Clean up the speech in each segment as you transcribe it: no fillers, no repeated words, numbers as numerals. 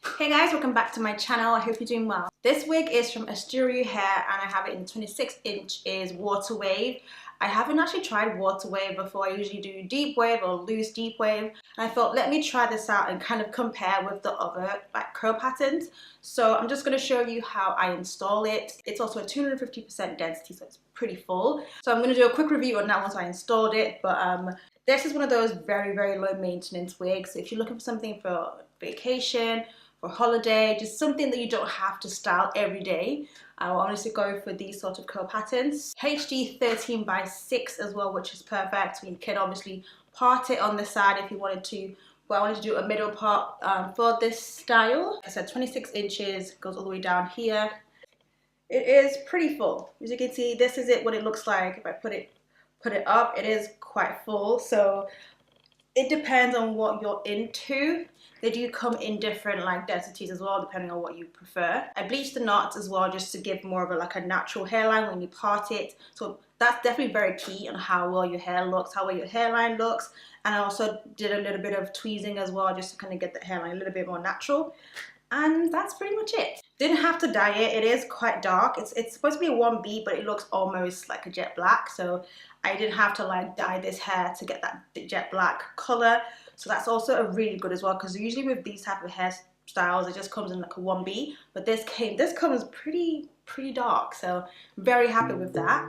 Hey guys, welcome back to my channel. I hope you're doing well. This wig is from Asteria Hair and I have it in 26 inches water wave. I haven't actually tried water wave before. I usually do deep wave or loose deep wave. And I thought, let me try this out and kind of compare with the other curl patterns. So I'm just going to show you how I install it. It's also a 250% density, so it's pretty full. So I'm going to do a quick review on that once I installed it. But this is one of those very, very low maintenance wigs. So if you're looking for something for vacation, for holiday, just something that you don't have to style every day, I will honestly go for these sort of curl patterns. HD 13x6 as well, which is perfect. So you can obviously part it on the side if you wanted to, but I wanted to do a middle part for this style. I said 26 inches, goes all the way down here. It is pretty full. As you can see, this is it, what it looks like. If I put it up, it is quite full. So it depends on what you're into. They do come in different densities as well, depending on what you prefer. I bleach the knots as well, just to give more of a natural hairline when you part it. So that's definitely very key on how well your hair looks, how well your hairline looks. And I also did a little bit of tweezing as well, just to kind of get the hairline a little bit more natural. And that's pretty much it. Didn't have to dye it. It is quite dark. It's supposed to be a 1B, but it looks almost like a jet black. So I didn't have to dye this hair to get that jet black color. So that's also a really good as well, because usually with these type of hairstyles, it just comes in like a 1B. But this comes pretty dark. So I'm very happy with that.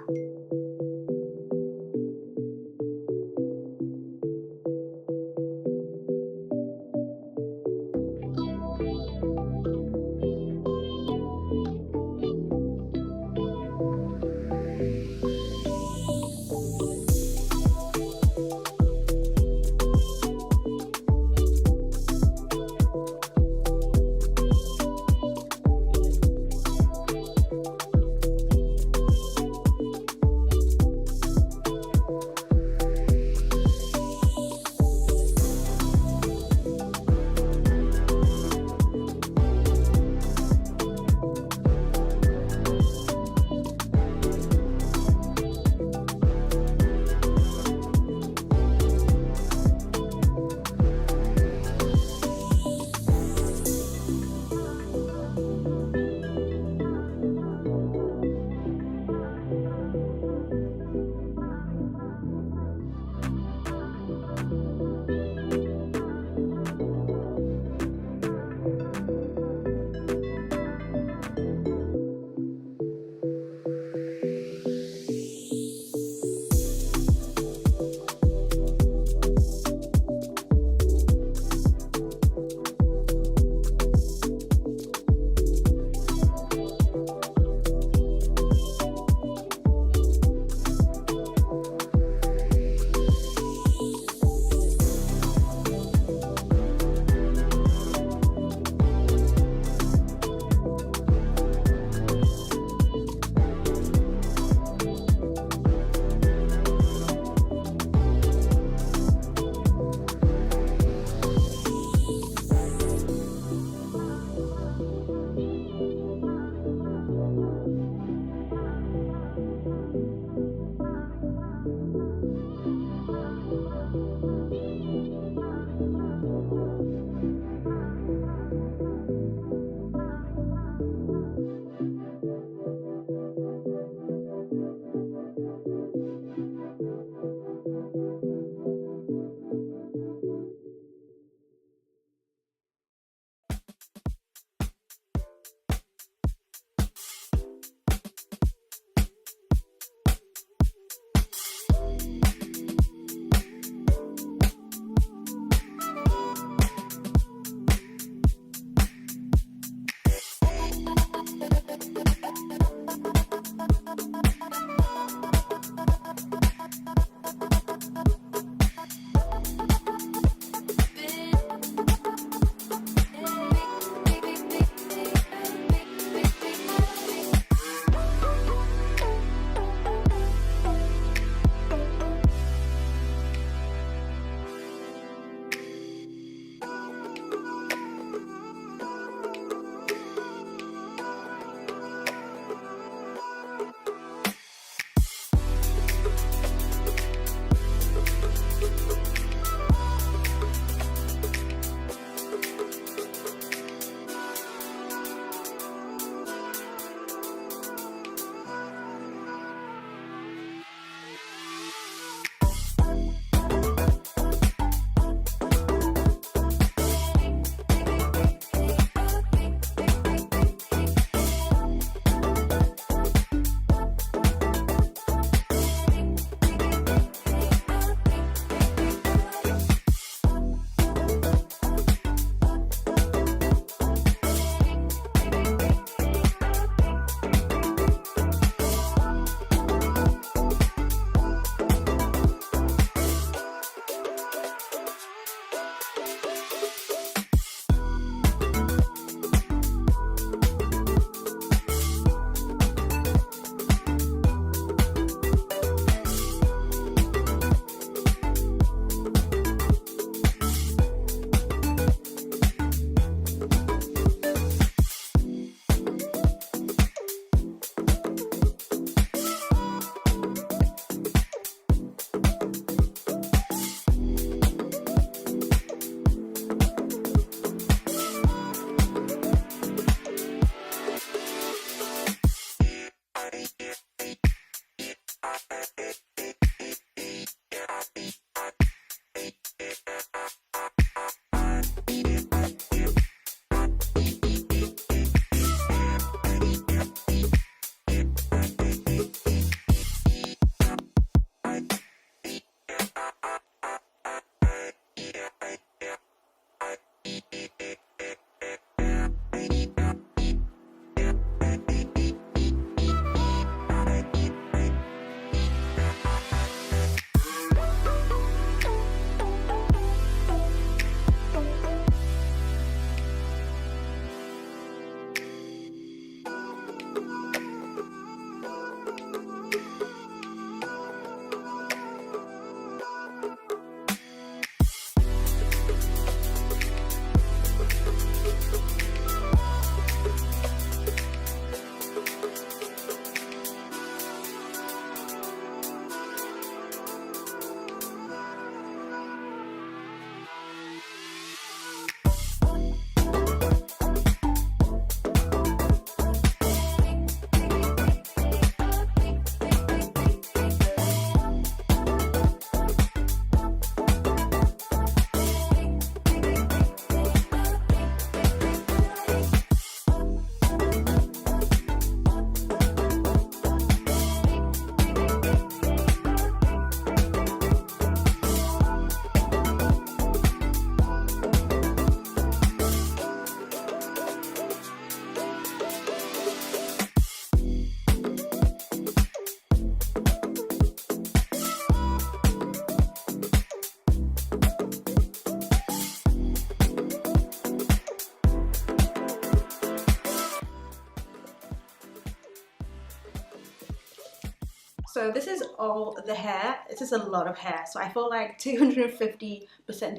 So this is all the hair. This is a lot of hair. So I feel like 250%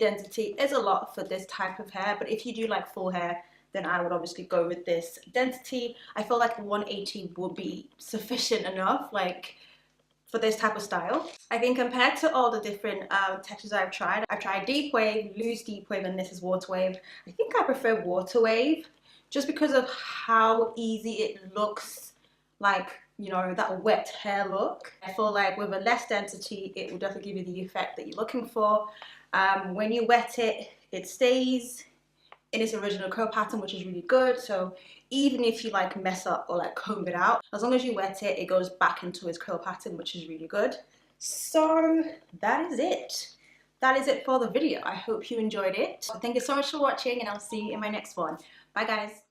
density is a lot for this type of hair. But if you do like full hair, then I would obviously go with this density. I feel like 180 will be sufficient enough, like, for this type of style. I think compared to all the different textures I've tried deep wave, loose deep wave, and this is water wave. I think I prefer water wave just because of how easy it looks, like, you know, that wet hair look. I feel like with a less density, it will definitely give you the effect that you're looking for. When you wet it, it stays in its original curl pattern, which is really good. So even if you like mess up or like comb it out, as long as you wet it, it goes back into its curl pattern, which is really good. So that is it. That is it for the video. I hope you enjoyed it. Thank you so much for watching, and I'll see you in my next one. Bye guys.